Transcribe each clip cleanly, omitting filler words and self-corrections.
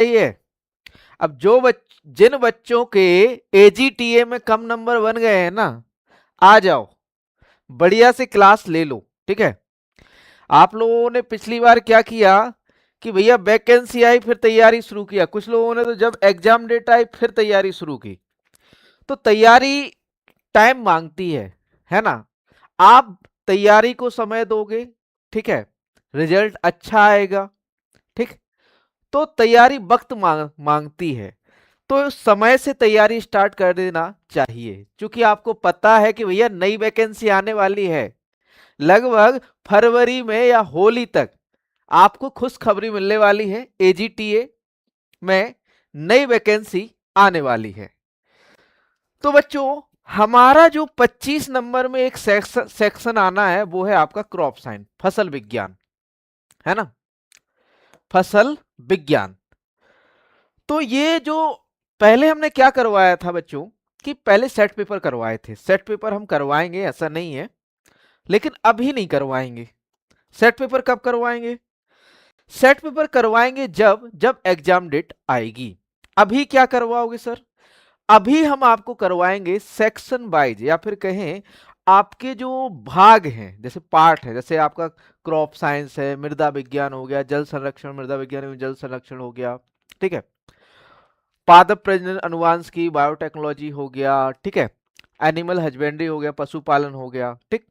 सही है। अब जिन बच्चों के एजीटीए में कम नंबर बन गए हैं ना, आ जाओ बढ़िया से क्लास ले लो। ठीक है, आप लोगों ने पिछली बार क्या किया कि भैया वैकेंसी आई फिर तैयारी शुरू किया, कुछ लोगों ने तो जब एग्जाम डेट आई फिर तैयारी शुरू की। तो तैयारी टाइम मांगती है ना। आप तैयारी को समय दोगे, ठीक है, रिजल्ट अच्छा आएगा। ठीक, तो तैयारी वक्त मांगती है, तो समय से तैयारी स्टार्ट कर देना चाहिए, क्योंकि आपको पता है कि भैया नई वैकेंसी आने वाली है। लगभग फरवरी में या होली तक आपको खुशखबरी मिलने वाली है, एजीटीए में नई वैकेंसी आने वाली है। तो बच्चों, हमारा जो 25 नंबर में एक सेक्शन आना है वो है आपका क्रॉप साइंस, फसल विज्ञान, है ना, फसल विज्ञान। तो ये जो पहले हमने क्या करवाया था बच्चों, कि पहले सेट पेपर करवाए थे। सेट पेपर हम करवाएंगे ऐसा नहीं है, लेकिन अभी नहीं करवाएंगे। सेट पेपर कब करवाएंगे? सेट पेपर करवाएंगे जब जब एग्जाम डेट आएगी। अभी क्या करवाओगे सर? अभी हम आपको करवाएंगे सेक्शन वाइज, या फिर कहें आपके जो भाग हैं, जैसे पार्ट है, जैसे आपका क्रॉप साइंस है, मृदा विज्ञान हो गया, जल संरक्षण, मृदा विज्ञान में जल संरक्षण हो गया, ठीक है, पादप प्रजनन अनुवांशिकी बायोटेक्नोलॉजी हो गया, ठीक है, एनिमल हस्बेंड्री हो गया, पशुपालन हो गया। ठीक,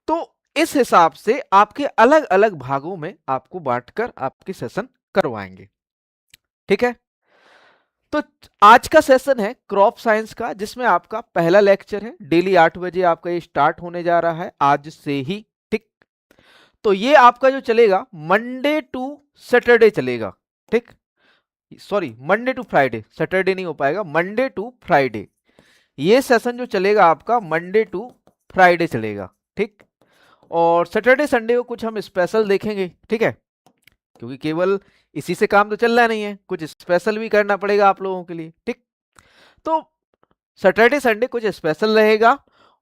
तो इस हिसाब से आपके अलग अलग भागों में आपको बांटकर आपके सेशन करवाएंगे। ठीक है, तो आज का सेशन है क्रॉप साइंस का, जिसमें आपका पहला लेक्चर है। डेली 8 बजे आपका ये स्टार्ट होने जा रहा है आज से ही। ठीक, तो ये आपका जो चलेगा मंडे टू सैटरडे चलेगा। ठीक, sorry, Monday to Friday, Saturday नहीं हो पाएगा, मंडे टू फ्राइडे ये सेशन जो चलेगा आपका मंडे टू फ्राइडे चलेगा। ठीक, और सैटरडे संडे को कुछ हम स्पेशल देखेंगे। ठीक है, क्योंकि केवल इसी से काम तो चल रहा नहीं है, कुछ स्पेशल भी करना पड़ेगा आप लोगों के लिए। ठीक, तो सैटरडे संडे कुछ स्पेशल रहेगा,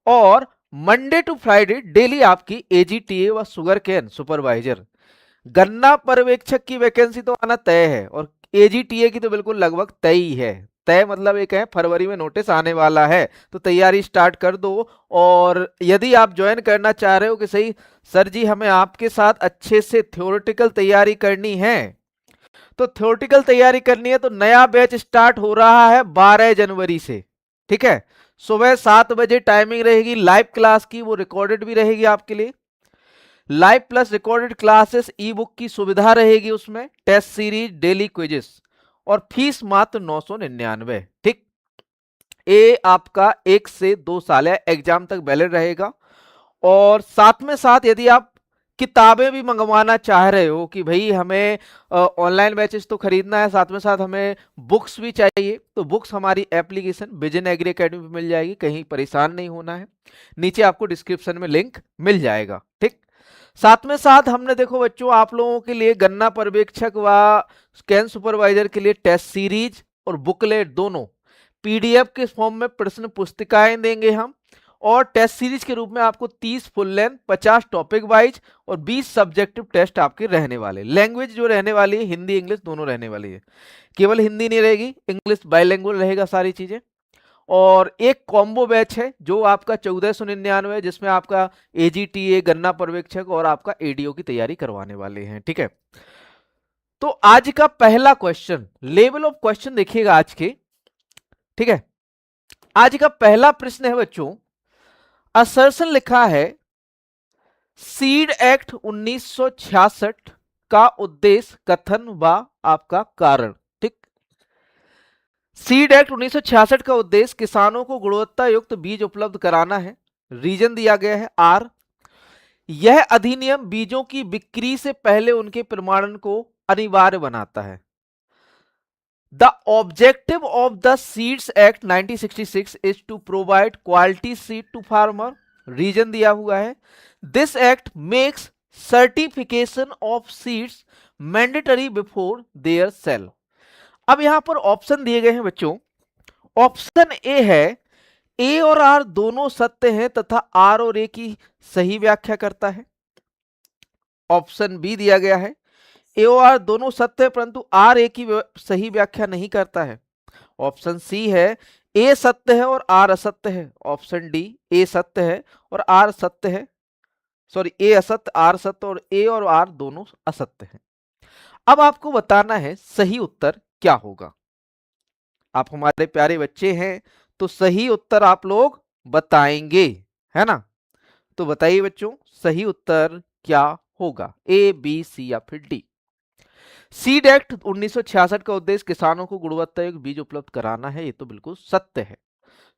और मंडे टू फ्राइडे डेली आपकी एजीटीए व शुगर केन सुपरवाइजर, गन्ना पर्यवेक्षक की वैकेंसी तो आना तय है, और एजीटीए की तो बिल्कुल लगभग तय ही है। तय मतलब एक है फरवरी में नोटिस आने वाला है, तो तैयारी स्टार्ट कर दो। और यदि आप ज्वाइन करना चाह रहे हो कि सही सर जी हमें आपके साथ अच्छे से थ्योरेटिकल तैयारी करनी है, तो थ्योरेटिकल तैयारी करनी है तो नया बैच स्टार्ट हो रहा है 12 जनवरी से। ठीक है, सुबह 7 बजे टाइमिंग रहेगी लाइव क्लास की, वो रिकॉर्डेड भी रहेगी आपके लिए। लाइव प्लस रिकॉर्डेड क्लासेस, ई बुक की सुविधा रहेगी उसमें, टेस्ट सीरीज, डेली क्विजेस, और फीस मात्र 999। ठीक, ये आपका 1 से 2 साल है, एग्जाम तक वैलिड रहेगा। और साथ में साथ यदि आप किताबें भी मंगवाना चाह रहे हो कि भाई हमें ऑनलाइन बैचेस तो खरीदना है, साथ में साथ हमें बुक्स भी चाहिए, तो बुक्स हमारी एप्लीकेशन विजन एग्री एकेडमी पे मिल जाएगी, कहीं परेशान नहीं होना है। नीचे आपको डिस्क्रिप्शन में लिंक मिल जाएगा। ठीक, साथ में साथ हमने देखो बच्चों आप लोगों के लिए गन्ना पर्यवेक्षक व स्कैन सुपरवाइजर के लिए टेस्ट सीरीज और बुकलेट दोनों पीडीएफ के फॉर्म में प्रश्न पुस्तिकाएं देंगे हम, और टेस्ट सीरीज के रूप में आपको 30 फुल लेंथ, 50 टॉपिक वाइज और 20 सब्जेक्टिव टेस्ट आपके रहने वाले। लैंग्वेज जो रहने वाली है हिंदी इंग्लिश दोनों रहने वाली है, केवल हिंदी नहीं रहेगी, इंग्लिश बाइलिंगुअल रहेगा सारी चीजें। और एक कॉम्बो बैच है जो आपका 1499, जिसमें आपका एजीटीए, गन्ना पर्यवेक्षक और आपका एडीओ की तैयारी करवाने वाले हैं। ठीक है, तो आज का पहला क्वेश्चन, लेवल ऑफ क्वेश्चन देखिएगा आज के। ठीक है, आज का पहला प्रश्न है बच्चों, असर्शन लिखा है सीड एक्ट 1966 का उद्देश्य, कथन व आपका कारण। ठीक, सीड एक्ट 1966 का उद्देश्य किसानों को गुणवत्ता युक्त बीज उपलब्ध कराना है। रीजन दिया गया है आर, यह अधिनियम बीजों की बिक्री से पहले उनके प्रमाणन को अनिवार्य बनाता है। The objective of the Seeds Act 1966 is to provide quality seed to farmer. Reason दिया हुआ है, This act makes certification of seeds mandatory before their sale. अब यहां पर ऑप्शन दिए गए हैं बच्चों। ऑप्शन ए है ए और आर दोनों सत्य हैं तथा आर और ए की सही व्याख्या करता है। ऑप्शन बी दिया गया है ए और आर दोनों सत्य है, परंतु आर ए की सही व्याख्या नहीं करता है। ऑप्शन सी है ए सत्य है और आर असत्य है। ऑप्शन डी ए सत्य है और आर सत्य है, सॉरी ए असत्य आर सत्य, और ए और आर दोनों असत्य हैं। अब आपको बताना है सही उत्तर क्या होगा। आप हमारे प्यारे बच्चे हैं तो सही उत्तर आप लोग बताएंगे, है ना। तो बताइए बच्चों, सही उत्तर क्या होगा, ए बी सी या फिर डी। सीड एक्ट 1966 का उद्देश्य किसानों को गुणवत्तायुक्त बीज उपलब्ध कराना है, ये तो बिल्कुल सत्य है,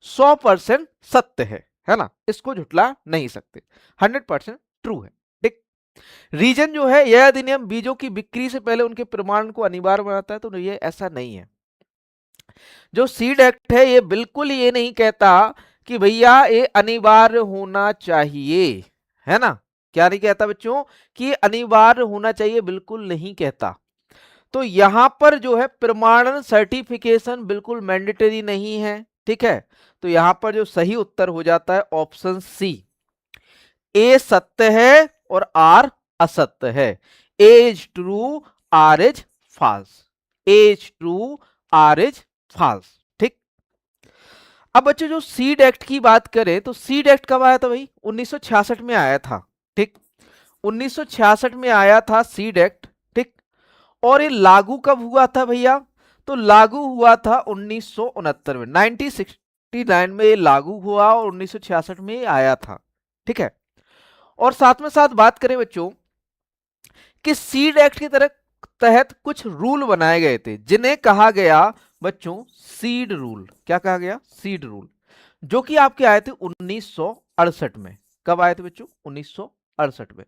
100% सत्य है ना, इसको झुटला नहीं सकते, 100% ट्रू है। ठीक। रीजन जो है, यह अधिनियम बीजों की बिक्री से पहले उनके प्रमाण को अनिवार्य बनाता है, तो ये ऐसा नहीं है। जो सीड एक्ट है ये बिल्कुल ये नहीं कहता कि भैया ये अनिवार्य होना चाहिए, है ना। क्या नहीं कहता बच्चों कि अनिवार्य होना चाहिए, बिल्कुल नहीं कहता। तो यहां पर जो है प्रमाणन सर्टिफिकेशन बिल्कुल मैंडेटरी नहीं है, ठीक है। तो यहां पर जो सही उत्तर हो जाता है ऑप्शन सी, ए सत्य है और आर असत्य है। A is true, R is false. A is true, R is false. ठीक। अब बच्चों जो सीड एक्ट की बात करें तो सीड एक्ट कब आया था भाई, 1966 में आया था। ठीक, 1966 में आया था सीड एक्ट। ठीक, और ये लागू कब हुआ था भैया, तो लागू हुआ था 1969 में, 1969 में ये लागू हुआ और 1966 में आया था। ठीक है। और साथ में साथ बात करें बच्चों कि सीड एक्ट के तहत कुछ रूल बनाए गए थे जिन्हें कहा गया बच्चों सीड रूल। क्या कहा गया, सीड रूल, जो कि आपके आए थे 1968 में। कब आए थे बच्चों, 1968 में।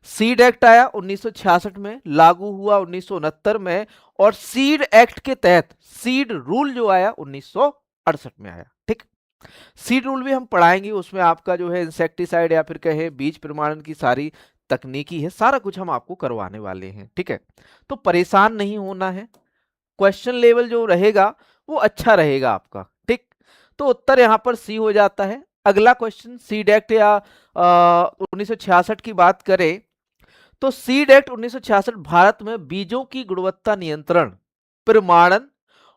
सीड एक्ट आया 1966 में, लागू हुआ 1969 में, और सीड एक्ट के तहत सीड रूल जो आया 1968 में आया। ठीक। सीड रूल भी हम पढ़ाएंगे, उसमें आपका जो है इंसेक्टिसाइड या फिर कहे बीज प्रमाणन की सारी तकनीकी है, सारा कुछ हम आपको करवाने वाले हैं। ठीक है, तो परेशान नहीं होना है, क्वेश्चन लेवल जो रहेगा वो अच्छा रहेगा आपका। ठीक, तो उत्तर यहां पर सी हो जाता है। अगला क्वेश्चन, सीड एक्ट या 1966 की बात करें तो सीड एक्ट 1966 भारत में बीजों की गुणवत्ता नियंत्रण, प्रमाणन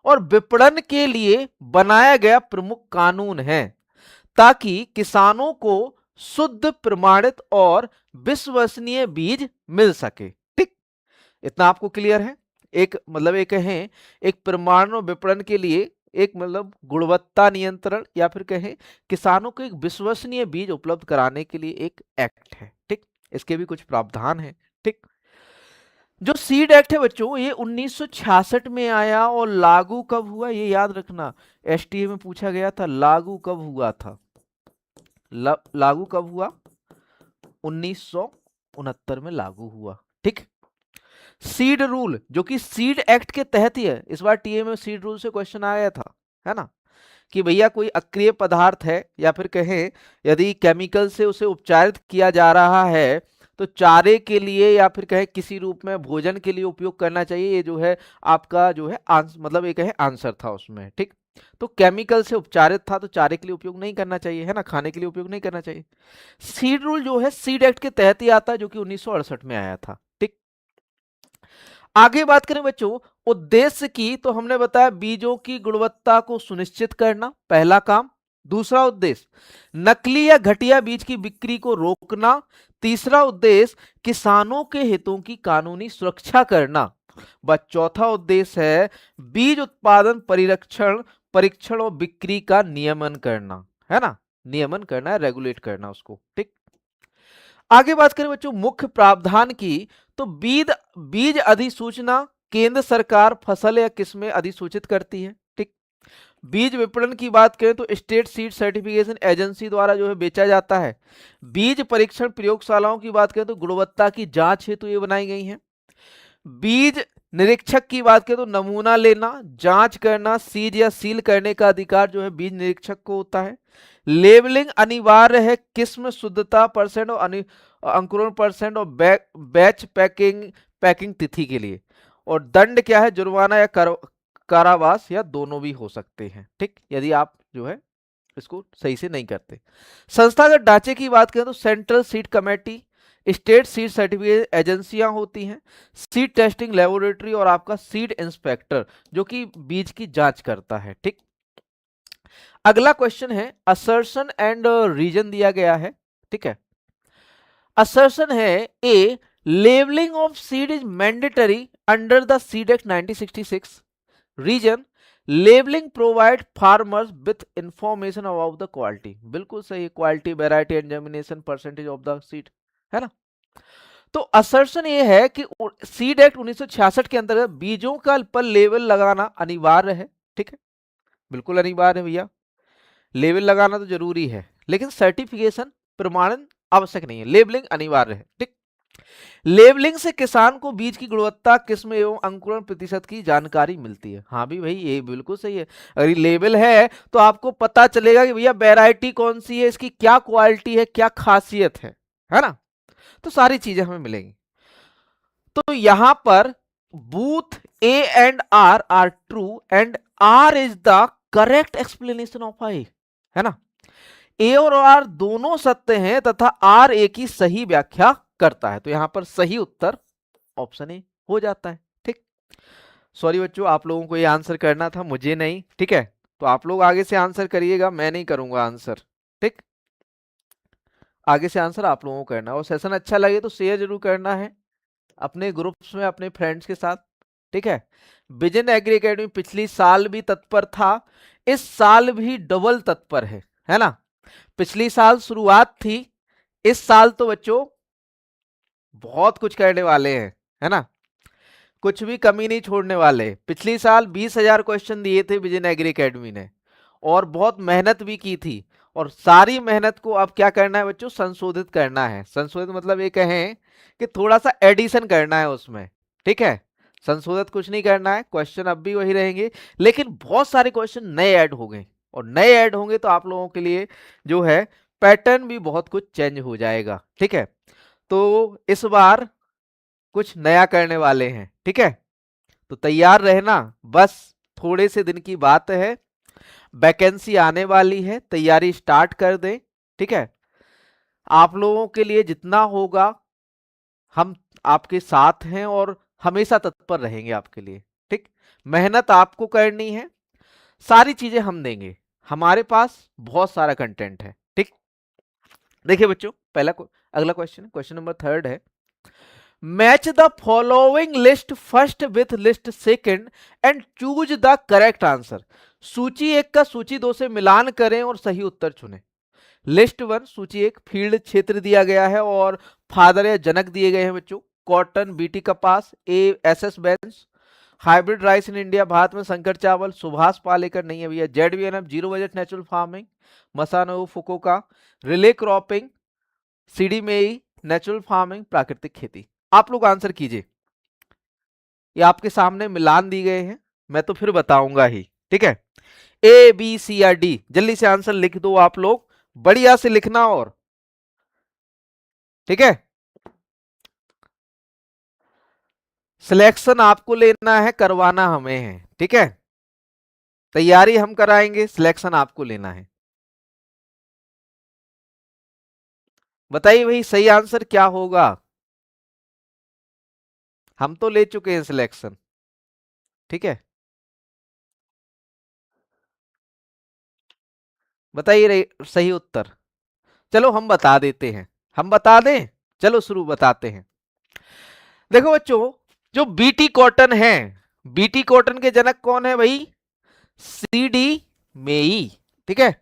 और विपणन के लिए बनाया गया प्रमुख कानून है, ताकि किसानों को शुद्ध, प्रमाणित और विश्वसनीय बीज मिल सके। ठीक, इतना आपको क्लियर है। एक मतलब एक है, एक प्रमाणन और विपणन के लिए एक मतलब गुणवत्ता नियंत्रण या फिर कहें किसानों को एक विश्वसनीय बीज उपलब्ध कराने के लिए एक एक्ट है। ठीक, इसके भी कुछ प्रावधान है। ठीक, जो सीड एक्ट है बच्चों ये 1966 में आया और लागू कब हुआ ये याद रखना, एसटीए में पूछा गया था लागू कब हुआ था। लागू कब हुआ, 1969 में लागू हुआ। ठीक, सीड रूल जो कि सीड एक्ट के तहत ही है, इस बार टीए में सीड रूल से क्वेश्चन आया था, है ना, कि भैया कोई अक्रिय पदार्थ है या फिर कहें यदि केमिकल से उसे उपचारित किया जा रहा है तो चारे के लिए या फिर कहें किसी रूप में भोजन के लिए उपयोग करना चाहिए, ये जो है आपका जो है मतलब एक है आंसर था उसमें। ठीक, तो केमिकल से उपचारित था तो चारे के लिए उपयोग नहीं करना चाहिए, है ना, खाने के लिए उपयोग नहीं करना चाहिए। सीड रूल जो है सीड एक्ट के तहत ही आता है, जो कि 1968 में आया था। ठीक, आगे बात करें बच्चों उद्देश्य की, तो हमने बताया बीजों की गुणवत्ता को सुनिश्चित करना, पहला काम। दूसरा उद्देश्य नकली या घटिया बीज की बिक्री को रोकना। तीसरा उद्देश्य किसानों के हितों की कानूनी सुरक्षा करना। व चौथा उद्देश्य है बीज उत्पादन, परीक्षण और बिक्री का नियमन करना, है ना, नियमन करना है, रेगुलेट करना उसको। ठीक, आगे बात करें बच्चों मुख्य प्रावधान की, तो बीज अधिसूचना केंद्र सरकार फसल या किस्में अधिसूचित करती है। ठीक, बीज विपणन की बात करें तो स्टेट सीड सर्टिफिकेशन एजेंसी द्वारा जो है बेचा जाता है। बीज परीक्षण प्रयोगशालाओं की बात करें तो गुणवत्ता की जांच हेतु ये बनाई गई हैं। बीज निरीक्षक की बात करें तो नमूना लेना, जांच करना, सीज या सील करने का अधिकार जो है बीज निरीक्षक को होता है। लेबलिंग अनिवार्य है किस्म शुद्धता % और अंकुरण % और बैच पैकिंग तिथि के लिए। और दंड क्या है, जुर्माना या कारावास या दोनों भी हो सकते हैं। ठीक, यदि आप जो है इसको सही से नहीं करते। संस्थागत ढांचे की बात करें तो central seed committee, state seed certificate एजेंसियां होती हैं, सीड टेस्टिंग लेबोरेटरी और आपका सीड इंस्पेक्टर जो कि बीज की जांच करता है। ठीक, अगला क्वेश्चन है असर्शन एंड रीजन दिया गया है। ठीक है, असर्शन है A labelling of seed is mandatory under the seed act 1966। Reason labelling provide farmers with information about the quality. बिल्कुल सही, quality, variety and germination percentage of the seed, है ना। तो असर्शन ये है कि सीड एक्ट 1966 के अंतर्गत बीजों का पर लेबल लगाना अनिवार्य है। ठीक है, बिल्कुल अनिवार्य है भैया, लेबल लगाना तो जरूरी है, लेकिन सर्टिफिकेशन प्रमाणन आवश्यक नहीं है, लेबलिंग अनिवार्य है। ठीक, लेबलिंग से किसान को बीज की गुणवत्ता, किस्म एवं अंकुरण प्रतिशत की जानकारी मिलती है। हाँ भी भाई, ये बिल्कुल सही है, अगर लेबल है तो आपको पता चलेगा कि भैया वैरायटी कौन सी है, इसकी क्या क्वालिटी है, क्या खासियत है ना, तो सारी चीजें हमें मिलेंगी। तो यहां पर both A and R are true and R is the correct explanation of I, है ना। ए और आर दोनों सत्य हैं तथा आर ए की सही व्याख्या करता है, तो यहां पर सही उत्तर ऑप्शन ए हो जाता है। ठीक, सॉरी बच्चों, आप लोगों को ये आंसर करना था, मुझे नहीं। ठीक है, तो आप लोग आगे से आंसर करिएगा, मैं नहीं करूंगा आंसर। ठीक, आगे से आंसर आप लोगों को करना, और सेशन अच्छा लगे तो शेयर जरूर करना है अपने ग्रुप्स में, अपने फ्रेंड्स के साथ। ठीक है, विजन एग्री एकेडमी पिछली साल भी तत्पर था, इस साल भी डबल तत्पर है ना। पिछली साल शुरुआत थी, इस साल तो बच्चों बहुत कुछ करने वाले हैं, है ना, कुछ भी कमी नहीं छोड़ने वाले। पिछली साल 20,000 क्वेश्चन दिए थे विजन एग्री एकेडमी ने, और बहुत मेहनत भी की थी, और सारी मेहनत को अब क्या करना है बच्चों, संशोधित करना है। संशोधित मतलब ये कहें कि थोड़ा सा एडिशन करना है उसमें। ठीक है, संशोधित कुछ नहीं करना है, क्वेश्चन अब भी वही रहेंगे, लेकिन बहुत सारे क्वेश्चन नए ऐड हो गए, और नए ऐड होंगे तो आप लोगों के लिए जो है पैटर्न भी बहुत कुछ चेंज हो जाएगा। ठीक है, तो इस बार कुछ नया करने वाले हैं। ठीक है, तो तैयार रहना, बस थोड़े से दिन की बात है, वैकेंसी आने वाली है, तैयारी स्टार्ट कर दें। ठीक है, आप लोगों के लिए जितना होगा हम आपके साथ हैं, और हमेशा तत्पर रहेंगे आपके लिए। ठीक, मेहनत आपको करनी है, सारी चीजें हम देंगे, हमारे पास बहुत सारा कंटेंट है। ठीक, देखिए बच्चों, अगला क्वेश्चन, क्वेश्चन नंबर 3 है, match the following list first with list second and choose the correct answer. सूची 1 का सूची 2 से मिलान करें और सही उत्तर चुनें। लिस्ट 1 सूची 1 फील्ड क्षेत्र दिया गया है और फादर या जनक दिए गए हैं बच्चों। कॉटन, बीटी कपास, ए एस एस बेंस, hybrid rice in India, Bharat में संकर चावल, सुभाष पालेकर नहीं है भैया, ZBNF, zero budget natural farming, Masanobu Fukuoka, relay cropping, सीडी मेई, नेचुरल फार्मिंग, प्राकृतिक खेती। आप लोग आंसर कीजिए, ये आपके सामने मिलान दी गए हैं, मैं तो फिर बताऊंगा ही। ठीक है, ए बी सी या डी, जल्दी से आंसर लिख दो आप लोग, बढ़िया से लिखना। और ठीक है, सिलेक्शन आपको लेना है, करवाना हमें है। ठीक है, तैयारी हम कराएंगे, सिलेक्शन आपको लेना है। बताइए भाई सही आंसर क्या होगा, हम तो ले चुके हैं सिलेक्शन। ठीक है, बताइए सही उत्तर। चलो हम बता देते हैं, हम बता दें, चलो शुरू बताते हैं। देखो बच्चों, जो बीटी कॉटन है, बीटी कॉटन के जनक कौन है भाई, सीडी मेई। ठीक है,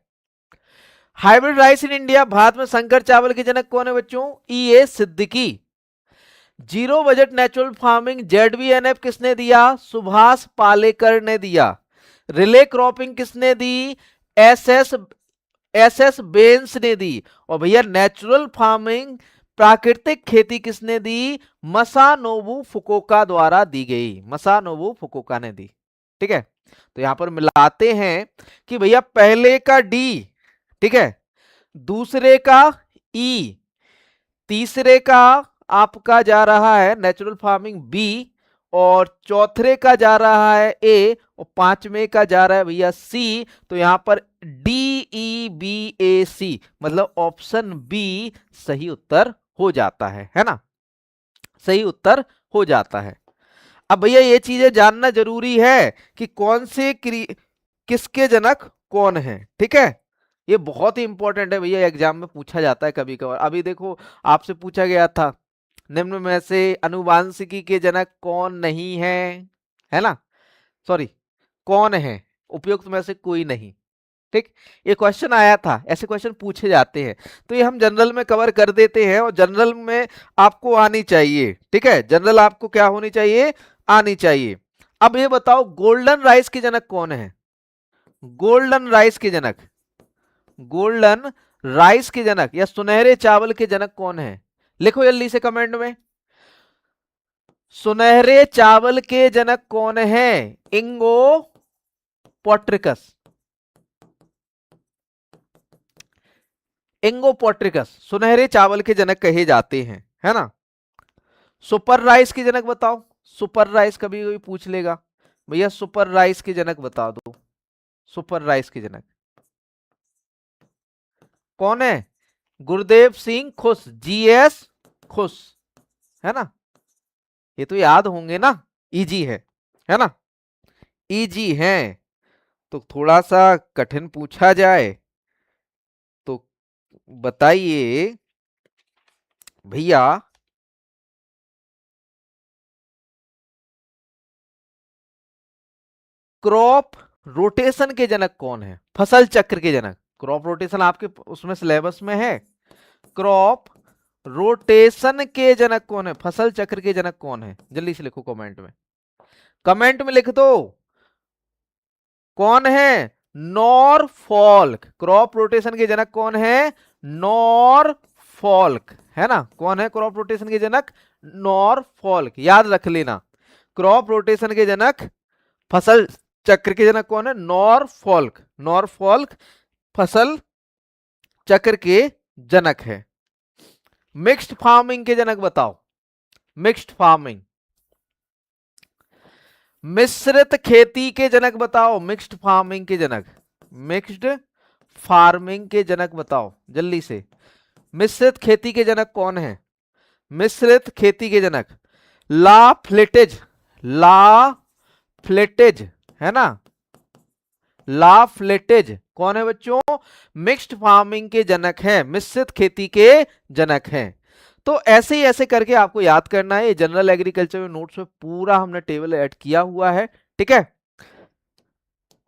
hybrid rice in India, Bharat में संकर चावल के जनक कौन है बच्चों, E A Siddiqui. Zero budget natural farming, ZBNF किसने दिया, सुभाष पालेकर ने दिया। रिले क्रॉपिंग किसने दी, एसएस एसएस बेंस ने दी। और भैया नेचुरल फार्मिंग, प्राकृतिक खेती किसने दी, मसानोबु फुकोका द्वारा दी गई, मसानोबु फुकोका ने दी। ठीक है, तो यहां पर मिलाते हैं कि भैया पहले का डी, ठीक है, दूसरे का ई, तीसरे का आपका जा रहा है नेचुरल फार्मिंग बी, और चौथे का जा रहा है ए, और पांचवें का जा रहा है भैया सी। तो यहां पर डी ई बी ए सी मतलब ऑप्शन बी सही उत्तर हो जाता है ना, सही उत्तर हो जाता है। अब भैया ये चीजें जानना जरूरी है कि कौन से किसके जनक कौन है, ठीक है, ये बहुत ही इंपॉर्टेंट है भैया, एग्जाम में पूछा जाता है कभी कभार। अभी देखो आपसे पूछा गया था निम्न में से अनुवांशिकी के जनक कौन नहीं है ना, सॉरी कौन है, उपयुक्त में से कोई नहीं, ठीक, ये क्वेश्चन आया था, ऐसे क्वेश्चन पूछे जाते हैं, तो ये हम जनरल में कवर कर देते हैं, और जनरल में आपको आनी चाहिए, ठीक है, जनरल आपको क्या होनी चाहिए, आनी चाहिए। अब ये बताओ गोल्डन राइस के जनक कौन है, गोल्डन राइस के जनक, गोल्डन राइस के जनक या सुनहरे चावल के जनक कौन है, लिखो जल्दी से कमेंट में, सुनहरे चावल के जनक कौन है, इंगो पोट्रिकस, इंगोपोट्रिकस सुनहरे चावल के जनक कहे जाते हैं, है ना। सुपर राइस के जनक बताओ, सुपर राइस कभी कोई पूछ लेगा, भैया सुपर राइस के जनक बता दो, सुपर राइस के जनक कौन है, गुरुदेव सिंह खुश, जीएस खुश, है ना, ये तो याद होंगे ना, इजी है ना, इजी है, तो थोड़ा सा कठिन पूछा जाए तो बताइए भैया, क्रॉप रोटेशन के जनक कौन है, फसल चक्र के जनक, क्रॉप रोटेशन आपके उसमें सिलेबस में है, क्रॉप रोटेशन के जनक कौन है, फसल चक्र के जनक कौन है, जल्दी से लिखो कमेंट में, कमेंट में लिख दो कौन है, नॉरफॉल्क, क्रॉप रोटेशन के जनक कौन है, नॉरफॉल्क, है ना, कौन है क्रॉप रोटेशन के जनक, नॉरफॉल्क, याद रख लेना, क्रॉप रोटेशन के जनक फसल चक्र के जनक कौन है, नॉरफॉल्क, नॉरफॉल्क फसल चक्र के जनक है। मिक्स्ड फार्मिंग के जनक बताओ, मिक्स्ड फार्मिंग, मिश्रित खेती के जनक बताओ, मिक्स्ड फार्मिंग के जनक, मिक्स्ड फार्मिंग के जनक बताओ जल्दी से, मिश्रित खेती के जनक कौन है, मिश्रित खेती के जनक, ला फ्लेटेज, ला फ्लेटेज, है ना, ला फ्लेटेज कौन है बच्चों, मिक्स्ड फार्मिंग के जनक है, मिश्रित खेती के जनक हैं। तो ऐसे ही ऐसे करके आपको याद करना है, ये जनरल एग्रीकल्चर में नोट्स में पूरा हमने टेबल ऐड किया हुआ है, ठीक है।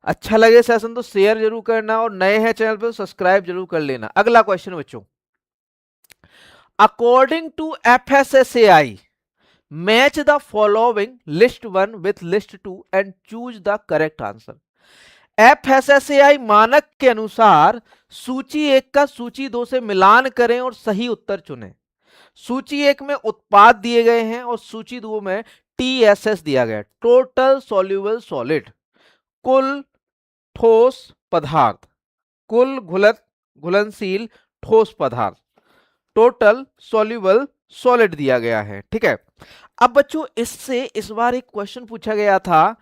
अच्छा लगे सेशन तो शेयर जरूर करना, और नए हैं चैनल पे तो सब्सक्राइब जरूर कर लेना। अगला क्वेश्चन बच्चों, according to FSSAI match the following list 1 with list 2 and choose the correct answer. FSSAI मानक के अनुसार सूची 1 का सूची 2 से मिलान करें और सही उत्तर चुनें। सूची 1 में उत्पाद दिए गए हैं और सूची 2 में TSS दिया गया, टोटल सॉल्युबल सॉलिड, कुल ठोस पदार्थ, कुल घुलनशील ठोस पदार्थ, टोटल सॉल्युबल सॉलिड दिया गया है, ठीक है। अब बच्चों इससे इस बार एक क्वेश्चन पूछा गया था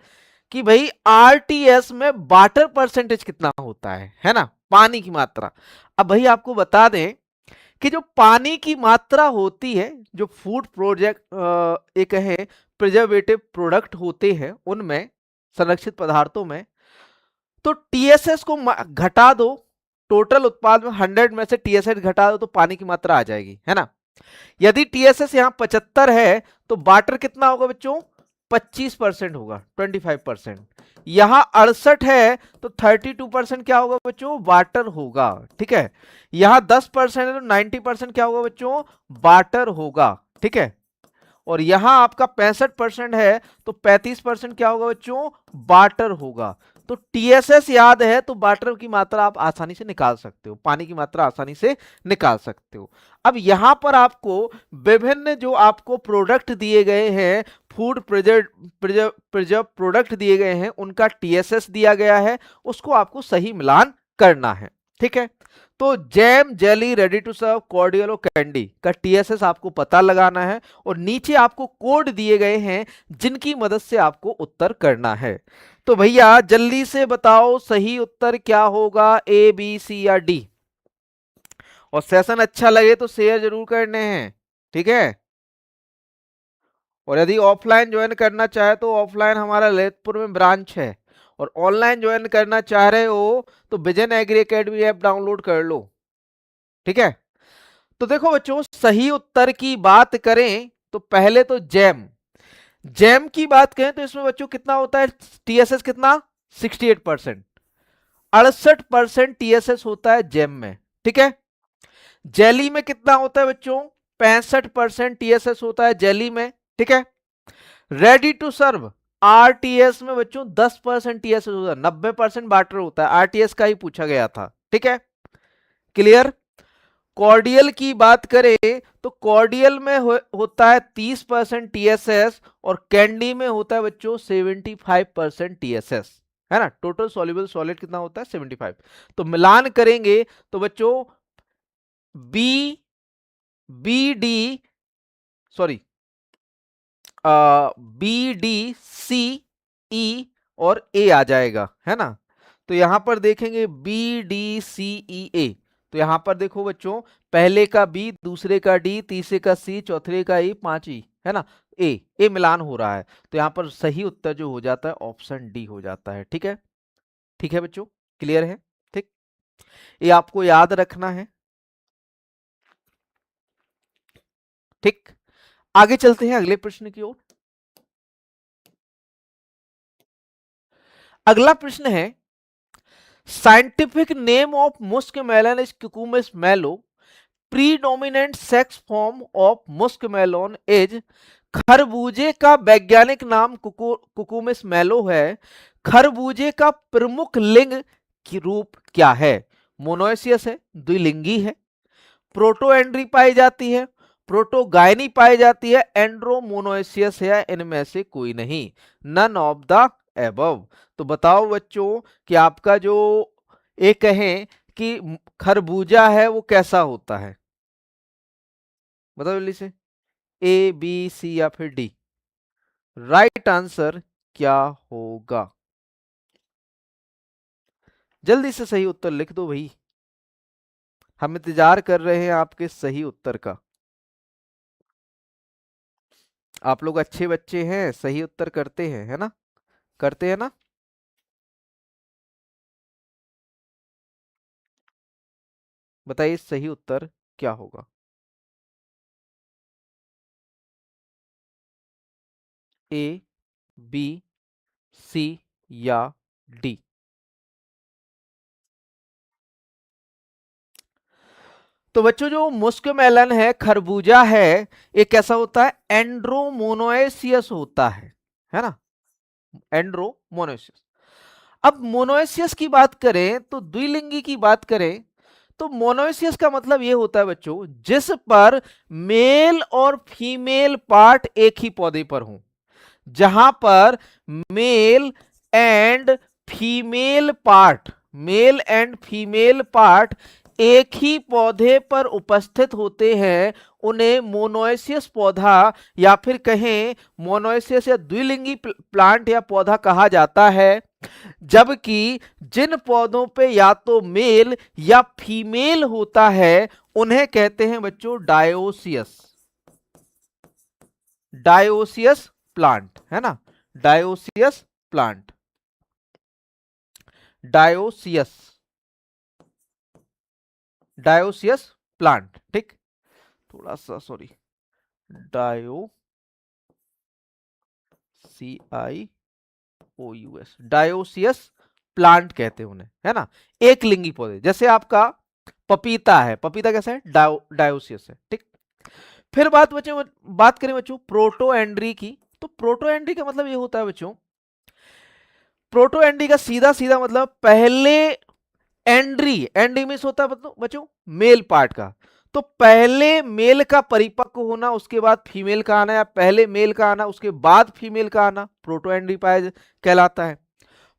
कि भाई आरटीएस में वाटर परसेंटेज कितना होता है ना, पानी की मात्रा। अब भाई आपको बता दें कि जो पानी की मात्रा होती है, जो फूड प्रोजेक्ट एक है प्रिजर्वेटिव प्रोडक्ट होते हैं उनमें, संरक्षित पदार्थों में, तो टीएसएस को घटा दो, टोटल उत्पाद में 100 में से टीएसएस घटा दो तो पानी की मात्रा आ जाएगी, है ना। यदि टीएसएस यहां 75 है तो वाटर कितना होगा बच्चों, 25% होगा, 25%। यहां 68 है तो 32% क्या होगा बच्चों, वाटर होगा, ठीक है। यहां 10% है तो 90% क्या होगा बच्चों, वाटर होगा, ठीक है। और यहां आपका 65% है तो 35% क्या होगा बच्चों, वाटर होगा। तो टीएसएस याद है तो वाटर की मात्रा आप आसानी से निकाल सकते हो, पानी की मात्रा आसानी से निकाल सकते हो। अब यहां पर आपको विभिन्न जो आपको प्रोडक्ट दिए गए हैं, फूड प्रिजर्व प्रोडक्ट दिए गए हैं, उनका टीएसएस दिया गया है, उसको आपको सही मिलान करना है, ठीक है। तो jam, jelly, ready to serve, cordial और कैंडी का टीएसएस आपको पता लगाना है, और नीचे आपको कोड दिए गए हैं जिनकी मदद से आपको उत्तर करना है। तो भैया जल्दी से बताओ सही उत्तर क्या होगा, ए, बी, सी या डी। और सेशन अच्छा लगे तो शेयर जरूर करने हैं। ठीक है। और यदि ऑफलाइन ज्वाइन करना चाहे तो ऑफलाइन हमारा ललितपुर में ब्रांच है, और ऑनलाइन ज्वाइन करना चाह रहे हो तो vision agri academy app download कर लो। ठीक है। तो देखो बच्चों, सही उत्तर की बात करें तो पहले तो जैम जैम की बात करें तो इसमें बच्चों कितना होता है टीएसएस, कितना 68%, 68% टीएसएस होता है जैम में। ठीक है। जेली में कितना होता है बच्चों, 65% टीएसएस होता है जेली में। ठीक है। रेडी टू सर्व आरटीएस में बच्चों 10% टीएसएस होता है, 90% बाटर होता है, आरटीएस का ही पूछा गया था। ठीक है, क्लियर। कॉर्डियल की बात करें तो कॉर्डियल में होता है 30% टीएसएस, और कैंडी में होता है बच्चों 75% टीएसएस, है ना। टोटल सॉल्युबल सॉलिड कितना होता है 75। तो मिलान करेंगे तो बच्चों B B D sorry B D C E और ए आ जाएगा, है ना। तो यहां पर देखेंगे बी डी सी ई ए, तो यहां पर देखो बच्चों, पहले का बी, दूसरे का डी, तीसरे का सी, चौथे का ई, पांचवी, है ना, ए मिलान हो रहा है। तो यहां पर सही उत्तर जो हो जाता है ऑप्शन डी हो जाता है। ठीक है, ठीक है बच्चों, क्लियर है। ठीक, ये आपको याद रखना है। ठीक, आगे चलते हैं अगले प्रश्न की ओर। अगला प्रश्न है, scientific name of muskmelon is cucumis melo, predominant sex form of muskmelon is, खरबूजे का वैज्ञानिक नाम कुकुमिस मैलो है, खरबूजे का प्रमुख लिंग की रूप क्या है। मोनोएसियस है, द्विलिंगी है, प्रोटोएंड्री पाई जाती है, प्रोटोगायनी पाई जाती है, एंड्रोमोनोएसियस है, इनमें से कोई नहीं, नन ऑफ द एबव। तो बताओ बच्चों कि आपका जो एक कहें कि खरबूजा है वो कैसा होता है, बताओ जल्दी से, ए बी सी या फिर डी। राइट आंसर क्या होगा, जल्दी से सही उत्तर लिख दो भाई, हम इंतजार कर रहे हैं आपके सही उत्तर का। आप लोग अच्छे बच्चे हैं, सही उत्तर करते हैं, है ना, करते हैं ना। बताइए सही उत्तर क्या होगा। ए बी सी या डी। तो बच्चों जो मुस्कमेलन है, खरबूजा है, ये कैसा होता है, एंड्रोमोनोएसियस होता है ना, एंड्रोमोनोएसियस। अब मोनोएसियस की बात करें तो द्विलिंगी की बात करें तो मोनोएसियस का मतलब ये होता है बच्चों जिस पर मेल और फीमेल पार्ट एक ही पौधे पर हो, जहां पर male and female part male and female part एक ही पौधे पर उपस्थित होते हैं, उन्हें मोनोएसियस पौधा या फिर कहें मोनोएसियस या द्विलिंगी प्लांट या पौधा कहा जाता है। जबकि जिन पौधों पे या तो मेल या फीमेल होता है उन्हें कहते हैं बच्चों डायोसियस, डायोसियस प्लांट, है ना, dioecious plant, dioecious, dioecious plant. ठीक, थोड़ा सा सॉरी, डायो सी आई ओ यू एस, डायोसियस प्लांट कहते हैं उन्हें, है ना, एक लिंगी पौधे। जैसे आपका पपीता है, पपीता कैसा है, डायोसियस है। ठीक, फिर बात करें बच्चों प्रोटोएंड्री की, तो प्रोटोएंड्री का मतलब ये होता है बच्चों, प्रोटोएंड्री का सीधा सीधा मतलब पहले एंड्री मीन्स होता है बच्चों मेल पार्ट का, तो पहले मेल का परिपक्व होना, उसके बाद फीमेल का आना, या पहले मेल का आना उसके बाद फीमेल का आना प्रोटोएंड्री पाया कहलाता है।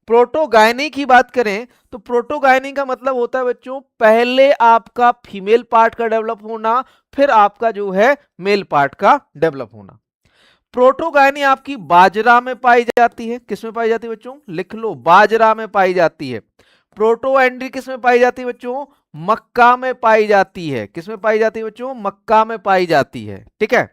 प्रोटोगायनी की बात करें तो प्रोटोगायनी का मतलब होता है बच्चों पहले आपका फीमेल पार्ट का डेवलप होना, फिर आपका जो है मेल पार्ट का डेवलप होना। प्रोटोगायनी आपकी बाजरा में पाई जाती है, किस में पाई जाती है बच्चों, लिख लो, बाजरा में पाई जाती है। प्रोटोएंड्री किस में पाई जाती है बच्चों, मक्का में पाई जाती है। किसमें पाई जाती है बच्चों? मक्का में पाई जाती है। ठीक है।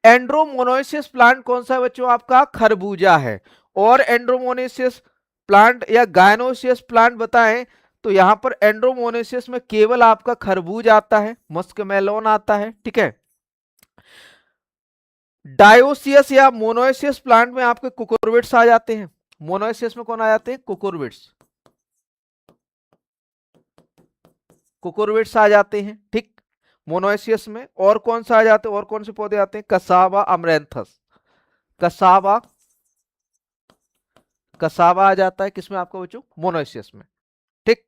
एंड्रोमोनासियस प्लांट कौन सा है बच्चों? आपका खरबूजा है। और एंड्रोमोनासियस प्लांट या गायनोसियस प्लांट बताएं तो यहां पर एंड्रोमोनासियस में केवल आपका खरबूज आता है, मस्कमेलोन आता है। ठीक है। डायोसियस या मोनोसियस प्लांट में आपके कुकुरबिट्स आ जाते हैं। मोनोसियस में कौन आ जाते हैं? कुकुरबिट्स। कुकुरबिट्स आ जाते हैं। ठीक। मोनोसियस में और कौन सा आ जाते हैं? और कौन से पौधे आते हैं? कसावा अमरैंथस। कसावा, कसावा आ जाता है किसमें आपका बच्चों? मोनोसियस में। ठीक।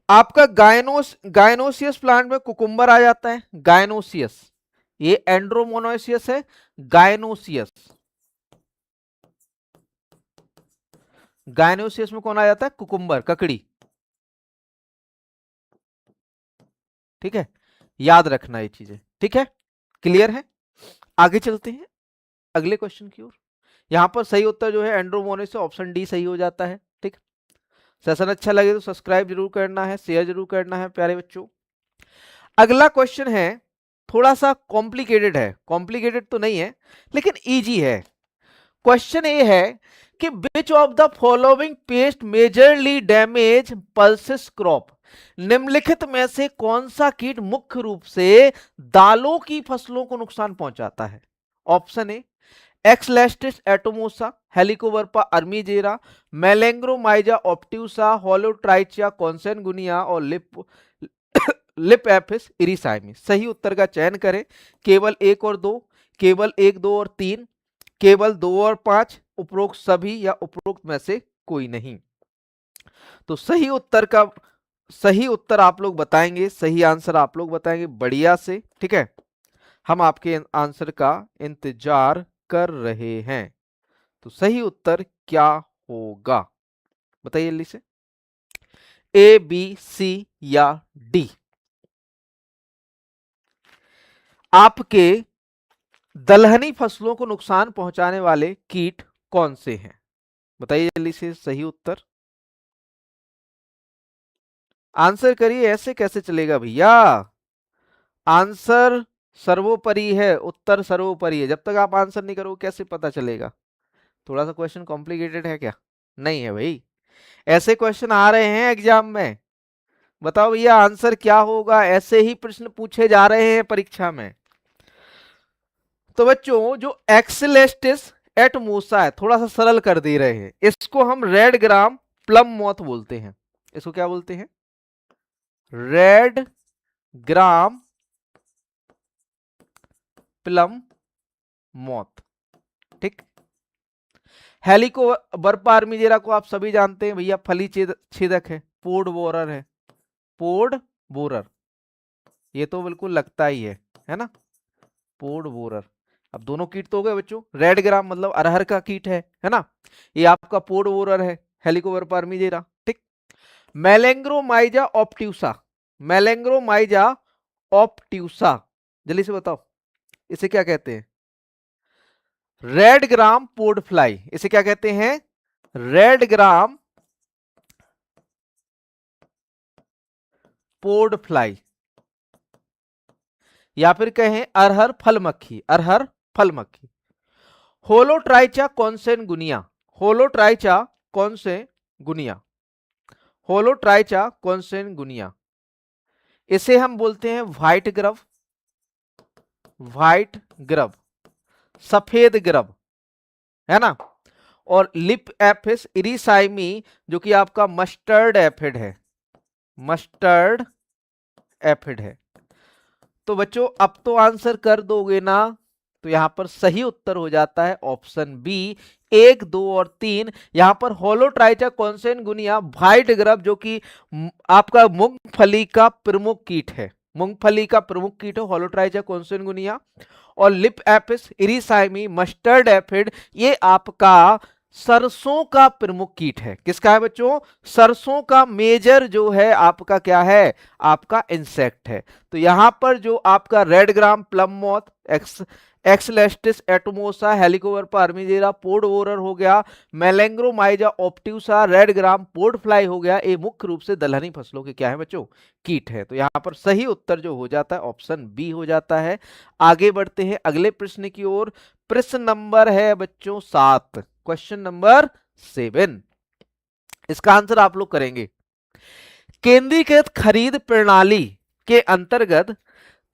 आपका गायनोसियस प्लांट में कुकुम्बर आ जाता है। गायनोसियस, ये एंड्रोमोनोसियस है। गायनोसियस, गायनोसियस में कौन आ जाता है? कुकुम्बर, ककड़ी। ठीक है, याद रखना ये चीजें। ठीक है, क्लियर है। आगे चलते हैं अगले क्वेश्चन की ओर। यहां पर सही उत्तर जो है एंड्रोमोनिस से ऑप्शन डी सही हो जाता है। ठीक। सेशन अच्छा लगे तो सब्सक्राइब जरूर करना है, शेयर जरूर करना है प्यारे बच्चों। अगला क्वेश्चन है, थोड़ा सा कॉम्प्लिकेटेड है। कॉम्प्लिकेटेड तो नहीं है लेकिन इजी है। क्वेश्चन ये है कि विच of the following paste majorly damage pulses crop. निम्नलिखित में से कौन सा कीट मुख्य रूप से दालों की फसलों को नुकसान पहुंचाता है? ऑप्शन ए एक्सलेस्टिस एटोमोसा, हेलिकोवर्पा अर्मीजेरा, मेलेंग्रोमाइजा ऑप्ट्यूसा, होलोट्राइचिया कॉन्सेनगुनिया और लिप एपिस इरिसाइमी। सही उत्तर का चयन करें। केवल एक और दो, केवल एक, दो और तीन, केवल दो और पांच, उपरोक्त सभी या उपरोक्त में से कोई नहीं। तो सही उत्तर आप लोग बताएंगे, सही आंसर आप लोग बताएंगे बढ़िया से। ठीक है, हम आपके आंसर का इंतजार कर रहे हैं। तो सही उत्तर क्या होगा बताइए जल्दी से। ए, बी, सी या डी। आपके दलहनी फसलों को नुकसान पहुंचाने वाले कीट कौन से हैं? बताइए जल्दी से सही उत्तर। आंसर करिए, ऐसे कैसे चलेगा भैया। आंसर सर्वोपरि है, उत्तर सर्वोपरि है। जब तक आप आंसर नहीं करोगे कैसे पता चलेगा? थोड़ा सा क्वेश्चन कॉम्प्लिकेटेड है क्या? नहीं है भाई, ऐसे क्वेश्चन आ रहे हैं एग्जाम में। बताओ भैया आंसर क्या होगा, ऐसे ही प्रश्न पूछे जा रहे हैं परीक्षा में। तो बच्चों जो एक्सिलेस्टिस एटमोसा है, थोड़ा सा सरल कर दे रहे हैं इसको, हम रेड ग्राम प्लम मॉथ बोलते हैं। इसको क्या बोलते हैं? रेड ग्राम प्लम मॉथ। ठीक। हेलिकोवर्पा अर्मीजेरा को आप सभी जानते हैं भैया, फली छेदक है, पोड बोरर है। पोड बोरर, ये तो बिल्कुल लगता ही है ना? पोड बोरर। अब दोनों कीट तो हो गए बच्चों। रेड ग्राम मतलब अरहर का कीट है ना? ये आपका पोड बोरर है, हेलिकोवर्पा अर्मीजेरा। ठीक। मेलेंग्रोमाइजा ऑप्ट्यूसा, मेलेंग्रोमाइजा ऑप्ट्यूसा, जल्दी से बताओ इसे क्या कहते हैं? रेड ग्राम पोड फ्लाई, इसे क्या कहते हैं? रेड ग्राम पोड फ्लाई, या फिर कहें अरहर फल मक्खी, अरहर फल मक्खी। होलोट्राइचा कॉन्सेनगुनिया, होलोट्राइचा कॉन्सेनगुनिया, होलोट्राइचा कॉन्सेनगुनिया, इसे हम बोलते हैं व्हाइट ग्रब, व्हाइट ग्रब, सफेद ग्रब, है ना? और लिप एफिस इरिसाइमी जो कि आपका मस्टर्ड एफिड है, मस्टर्ड एफिड है। तो बच्चों अब तो आंसर कर दोगे ना? तो यहां पर सही उत्तर हो जाता है ऑप्शन बी, एक, दो और तीन। यहां पर होलोट्राइचा कॉन्सेनगुनिया व्हाइट ग्रब जो कि आपका मूंगफली का प्रमुख कीट है, मूंगफली का प्रमुख कीट है होलोट्राइचा कॉन्सेनगुनिया। और लिप एपिस इरिसाइमी मस्टर्ड एफिड ये आपका सरसों का प्रमुख कीट है। किसका है बच्चों? सरसों का मेजर जो है आपका क्या है? आपका इंसेक्ट है। तो यहां पर जो आपका रेड ग्राम प्लम मॉथ, एक्सलेस्टिस एटमोसा, हेलिकोवर पार्मिजेरा, पोड बोरर हो गया, मेलेंग्रोमाइजा ऑप्टिवसा, रेड ग्राम पोड फ्लाई हो गया, ये मुख्य रूप से दलहनी फसलों के क्या है बच्चों? कीट है। तो यहां पर सही उत्तर जो हो जाता है ऑप्शन बी हो जाता है। आगे बढ़ते हैं अगले प्रश्न की ओर। प्रश्न नंबर है बच्चों 7, क्वेश्चन नंबर 7। इसका आंसर आप लोग करेंगे। केंद्रीकृत खरीद प्रणाली के अंतर्गत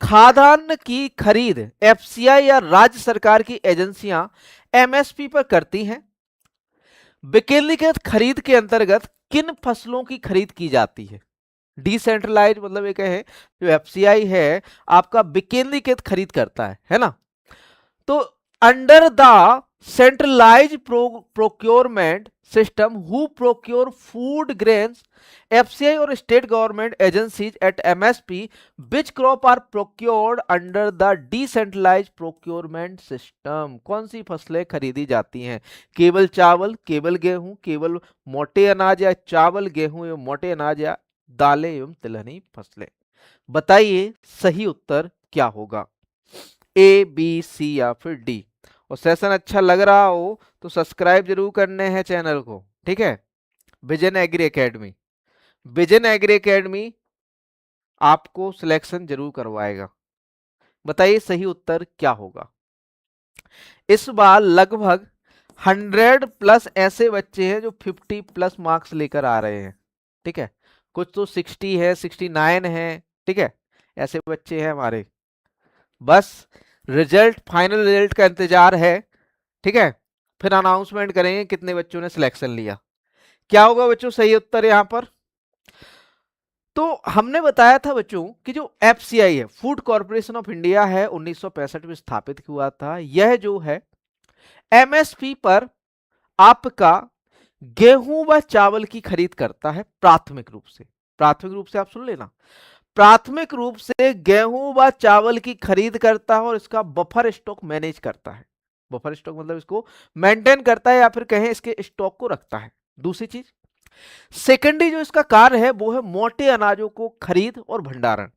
खाद्यान्न की खरीद एफसीआई या राज्य सरकार की एजेंसियां एमएसपी पर करती हैं। विकेंद्रीकृत खरीद के अंतर्गत किन फसलों की खरीद की जाती है? डिसेंट्रलाइज मतलब एक है जो एफसीआई है आपका विकेंद्रीकृत खरीद करता है ना। तो under the centralise procurement system who procure food grains, FCI और state government agencies at MSP, which crop are procured under the decentralise procurement system? कौन सी फसलें खरीदी जाती हैं? केवल चावल, केवल गेहूं, केवल मोटे अनाज, या चावल गेहूं एवं मोटे अनाज, या दालें एवं तिलहनी फसलें? बताइए सही उत्तर क्या होगा? ए, बी, सी या फिर डी? और सेशन अच्छा लग रहा हो तो सब्सक्राइब जरूर करने हैं चैनल को, ठीक है। Vision agri academy, vision agri academy आपको सिलेक्शन जरूर करवाएगा। बताइए सही उत्तर क्या होगा? इस बार लगभग 100 प्लस ऐसे बच्चे हैं जो 50 प्लस मार्क्स लेकर आ रहे हैं, ठीक है। कुछ तो 60 है, 69 है, ठीक है। ऐसे बच्चे हैं हमारे। बस रिजल्ट, फाइनल रिजल्ट का इंतजार है, ठीक है। फिर अनाउंसमेंट करेंगे कितने बच्चों ने सिलेक्शन लिया। क्या होगा बच्चों सही उत्तर यहां पर? तो हमने बताया था बच्चों कि जो एफसीआई है, फूड कॉर्पोरेशन ऑफ इंडिया है, 1965 में स्थापित हुआ था। यह जो है एमएसपी पर आपका गेहूं व चावल की खरीद करता है प्राथमिक रूप से। प्राथमिक रूप से आप सुन लेना, प्राथमिक रूप से गेहूं व चावल की खरीद करता है और इसका बफर स्टॉक मैनेज करता है। बफर स्टॉक मतलब इसको मेंटेन करता है या फिर कहें इसके स्टॉक को रखता है। दूसरी चीज, सेकेंडरी जो इसका कार्य है वो है मोटे अनाजों को खरीद और भंडारण।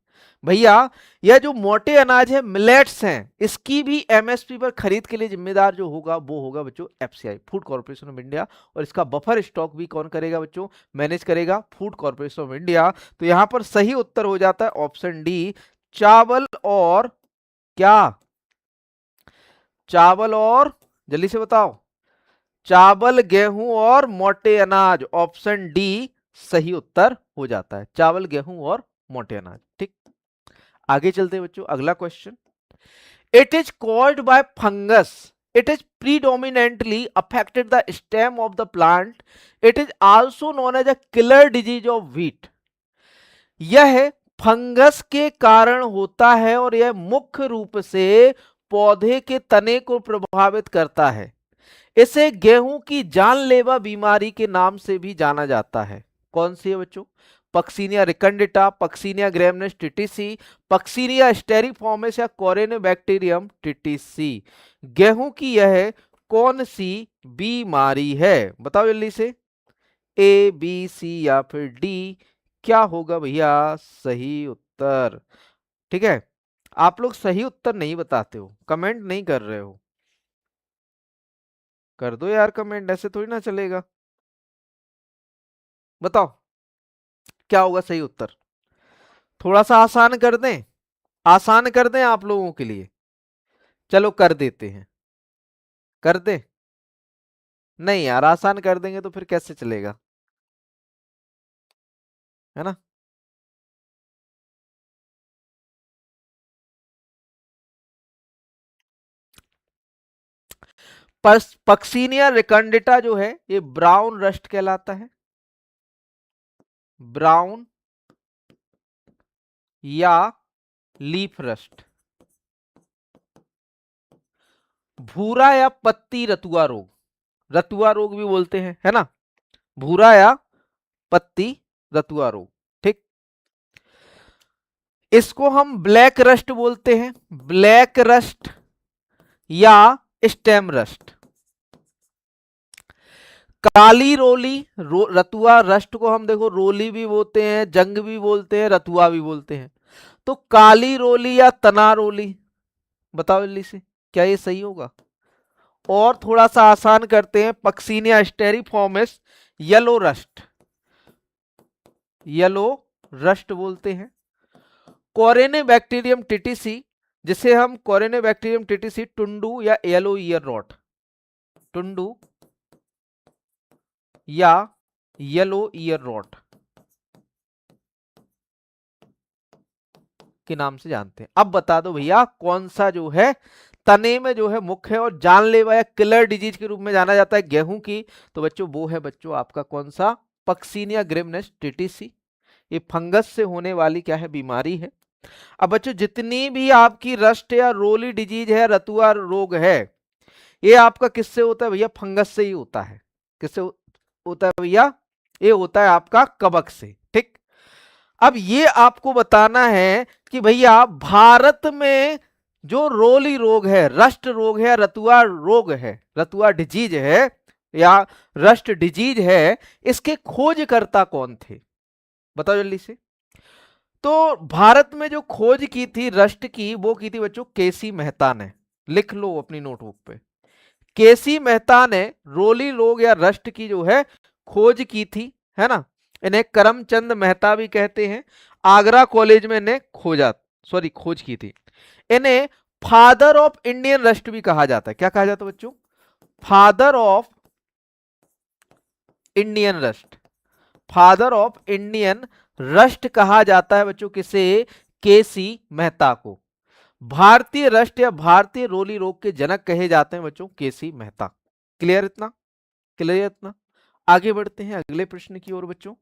भैया यह जो मोटे अनाज है, मिलेट्स हैं, इसकी भी एमएसपी पर खरीद के लिए जिम्मेदार जो होगा वो होगा बच्चों FCI, food corporation of India. और इसका बफर स्टॉक भी कौन करेगा बच्चों? मैनेज करेगा, फूड कॉर्पोरेशन ऑफ इंडिया। तो यहां पर सही उत्तर हो जाता है ऑप्शन डी, चावल और क्या? चावल और, जल्दी से बताओ, चावल, गेहूं और मोटे अनाज। ऑप्शन डी सही उत्तर हो जाता है, चावल, गेहूं और मोटे अनाज, ठीक। आगे चलते हैं बच्चों, अगला question. It is called by fungus, it is predominantly affected the stem of the plant, it is also known as a killer disease of wheat. यह फंगस के कारण होता है और यह मुख्य रूप से पौधे के तने को प्रभावित करता है। इसे गेहूं की जानलेवा बीमारी के नाम से भी जाना जाता है। कौन सी है बच्चों? पक्सीनिया रिकंडिटा, पक्सीनिया ग्रैमिनेस टिटिसी, पक्सीनिया स्टेरिफॉर्मिस या कोरेनोबैक्टीरियम टिटिसी। गेहूं की यह कौन सी बीमारी है? बताओ जल्दी से, ए, बी, सी या फिर डी? क्या होगा भैया सही उत्तर? ठीक है, आप लोग सही उत्तर नहीं बताते हो, कमेंट नहीं कर रहे हो। कर दो यार कमेंट, ऐसे थोड़ी ना चलेगा। बताओ क्या होगा सही उत्तर? थोड़ा सा आसान कर दें, आसान कर दें आप लोगों के लिए। चलो कर देते हैं, कर दें। नहीं यार, आसान कर देंगे तो फिर कैसे चलेगा, है ना। पक्सीनिया रिकंडिटा जो है ये ब्राउन रस्ट कहलाता है, ब्राउन या लीफ रस्ट। भूरा या पत्ती रतुआ रोग, रतुआ रोग भी बोलते हैं, है ना। भूरा या पत्ती रतुआ रोग, ठीक। इसको हम ब्लैक रस्ट बोलते हैं, ब्लैक रस्ट या स्टेम रस्ट। काली रोली, रतुआ, रस्ट को हम देखो रोली भी बोलते हैं, जंग भी बोलते हैं, रतुआ भी बोलते हैं। तो काली रोली या तना रोली, बताओ जल्दी से क्या ये सही होगा? और थोड़ा सा आसान करते हैं, Puccinia striiformis yellow rust, yellow rust बोलते हैं। कोरेनेबैक्टीरियम टिटिसी, जिसे हम कोरेनेबैक्टीरियम टिटिसी टुंडू या येलो ईयर रॉट, टुंडू या येलो ईयर रॉट के नाम से जानते हैं। अब बता दो भैया कौन सा जो है तने में जो है मुख्य और जानलेवा या किलर डिजीज के रूप में जाना जाता है गेहूं की, तो बच्चों वो है बच्चों आपका कौन सा? पक्सीनिया ग्रिमनेस टिटिसी। ये फंगस से होने वाली क्या है? बीमारी है। अब बच्चों जितनी भी आपकी रस्ट या रोली डिजीज है, रतुआ रोग है, ये आपका किससे होता है भैया? फंगस से ही होता है। किससे होता है भैया? ये होता है आपका कवक से। ठीक, अब ये आपको बताना है कि भैया भारत में जो रोली रोग है, रस्ट रोग है, रतुआ रोग है, रतुआ डिजीज है या रस्ट डिजीज है, इसके खोजकर्ता कौन थे? बताओ जल्दी से। तो भारत में जो खोज की थी रस्ट की, वो की थी बच्चों केसी मेहता ने। लिख लो अपनी नोटबुक पे, केसी मेहता ने रोली रोग या रस्ट की जो है खोज की थी, है ना। इन्हें करमचंद मेहता भी कहते हैं। आगरा कॉलेज में इन्हें खोज की थी। इन्हें फादर ऑफ इंडियन रस्ट भी कहा जाता है। क्या कहा जाता है बच्चों? Father of Indian rust, father of Indian rust कहा जाता है बच्चों किसे? केसी मेहता को। भारतीय रस्ट या भारतीय रोली रोग के जनक कहे जाते हैं बच्चों केसी मेहता। क्लियर इतना? क्लियर इतना? आगे बढ़ते हैं अगले प्रश्न की ओर बच्चों।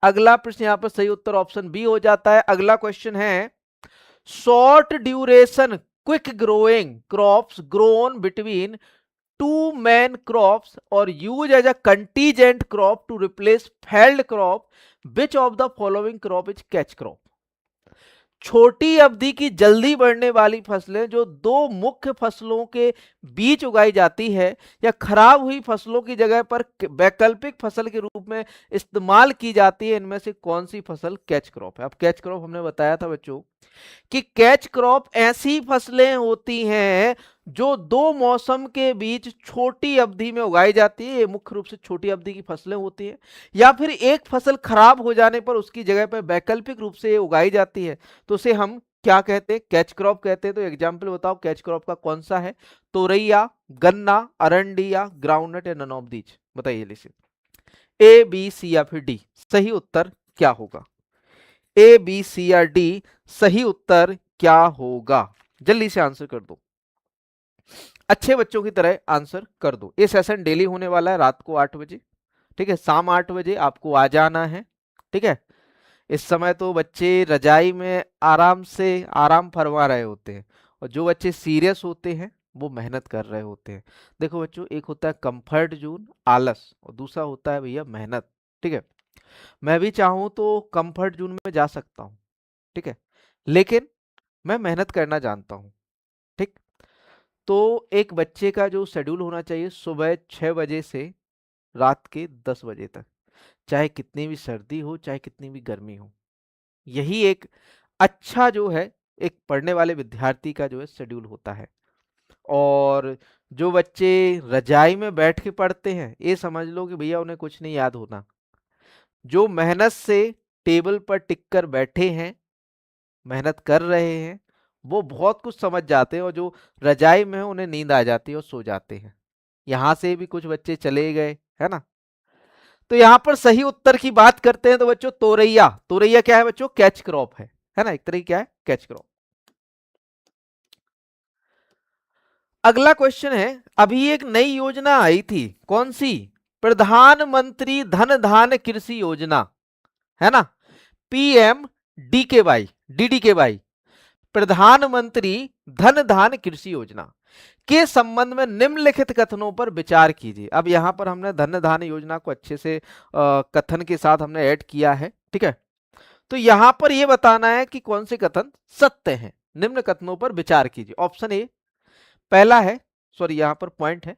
अगला प्रश्न यहां पर सही उत्तर ऑप्शन बी हो जाता है। अगला क्वेश्चन है, short duration quick growing crops grown between two main crops और use as a contingent crop to replace failed crop, which of the following crop is catch crop? छोटी अवधि की जल्दी बढ़ने वाली फसलें जो दो मुख्य फसलों के बीच उगाई जाती है या खराब हुई फसलों की जगह पर वैकल्पिक फसल के रूप में इस्तेमाल की जाती है, इनमें से कौन सी फसल कैच क्रॉप है? अब कैच क्रॉप हमने बताया था बच्चों कि कैच क्रॉप ऐसी फसलें होती हैं जो दो मौसम के बीच छोटी अवधि में उगाई जाती है। ये मुख्य रूप से छोटी अवधि की फसलें होती हैं, या फिर एक फसल खराब हो जाने पर उसकी जगह पर वैकल्पिक रूप से ये उगाई जाती है, तो उसे हम क्या कहते हैं? कैच क्रॉप कहते हैं। तो एग्जाम्पल बताओ कैच क्रॉप का कौन सा है? तोरैया, गन्ना, अरंडी या ग्राउंडनट या नन ऑफ दीज? बताइए लिसे, ए बी सी या फिर डी। सही उत्तर क्या होगा? ए बी सी या डी सही उत्तर क्या होगा? जल्दी से आंसर कर दो, अच्छे बच्चों की तरह आंसर कर दो। ये सेशन डेली होने वाला है रात को 8 बजे, ठीक है। शाम 8 बजे आपको आ जाना है, ठीक है। इस समय तो बच्चे रजाई में आराम से आराम फरमा रहे होते हैं, और जो बच्चे सीरियस होते हैं वो मेहनत कर रहे होते हैं। देखो बच्चों, एक होता है कंफर्ट जोन, आलस, और दूसरा होता है भैया मेहनत, ठीक है। मैं भी चाहूं तो कंफर्ट जोन में जा सकता हूं, ठीक है, लेकिन मैं मेहनत करना जानता हूं, ठीक। तो एक बच्चे का जो शेड्यूल होना चाहिए, सुबह 6 बजे से रात के 10 बजे तक, चाहे कितनी भी सर्दी हो, चाहे कितनी भी गर्मी हो, यही एक अच्छा जो है एक पढ़ने वाले विद्यार्थी का जो है शेड्यूल होता है। और जो बच्चे रजाई में बैठ के पढ़ते हैं, ये समझ लो कि भैया उन्हें कुछ नहीं याद होना। जो मेहनत से टेबल पर टिक कर बैठे हैं, मेहनत कर रहे हैं, वो बहुत कुछ समझ जाते हैं, और जो रजाई में है उन्हें नींद आ जाती है और सो जाते हैं। यहां से भी कुछ बच्चे चले गए, है ना। तो यहां पर सही उत्तर की बात करते हैं तो बच्चों तोरैया, तोरैया क्या है बच्चों? कैच क्रॉप है ना, एक तरह की क्या है? Catch crop. अगला क्वेश्चन है, अभी एक नई योजना आई थी, कौन सी? प्रधानमंत्री धन धान्य कृषि योजना, है ना, पीएम डीकेवाई, डीडीकेवाई, प्रधानमंत्री धन धान्य कृषि योजना के संबंध में निम्नलिखित कथनों पर विचार कीजिए। अब यहां पर हमने धन धान्य योजना को अच्छे से कथन के साथ हमने ऐड किया है, ठीक है। तो यहां पर यह बताना है कि कौन से कथन सत्य हैं। निम्न कथनों पर विचार कीजिए। ऑप्शन ए पहला है, सॉरी यहां पर पॉइंट है,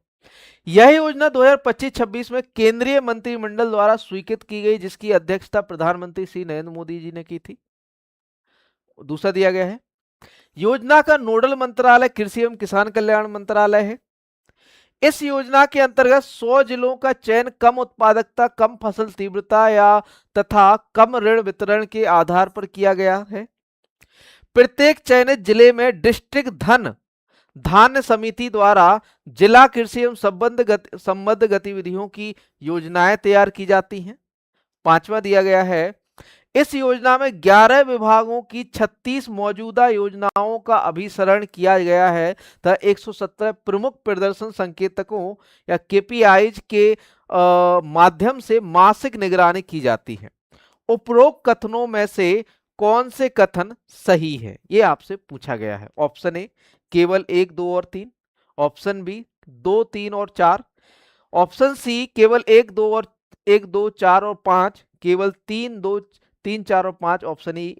यह योजना 2025-26 में केंद्रीय मंत्रिमंडल द्वारा स्वीकृत की गई, जिसकी अध्यक्षता प्रधानमंत्री श्री नरेंद्र मोदी जी ने की थी। दूसरा दिया गया है, योजना का नोडल मंत्रालय कृषि एवं किसान कल्याण मंत्रालय है। इस योजना के अंतर्गत 100 जिलों का चयन कम उत्पादकता, कम फसल तीव्रता या तथा कम ऋण वितरण के आधार पर किया गया है। प्रत्येक चयनित जिले में डिस्ट्रिक्ट धान्य समिति द्वारा जिला कृषि एवं संबद्ध गतिविधियों की योजनाएं तैयार की जाती हैं। पांचवा दिया गया है, इस योजना में 11 विभागों की 36 मौजूदा योजनाओं का अभिसरण किया गया है तथा 117 प्रमुख प्रदर्शन संकेतकों या केपीआईज के माध्यम से मासिक निगरानी की जाती है। उपरोक्त कथनों में से कौन से कथन सही है, ये आपसे पूछा गया है। ऑप्शन ए केवल 1, 2 और 3, ऑप्शन बी 2, 3 और 4, ऑप्शन सी केवल 1, 2 और 1, 2, 4 और 5, केवल 3, 2, 3, 4 और 5, ऑप्शन ई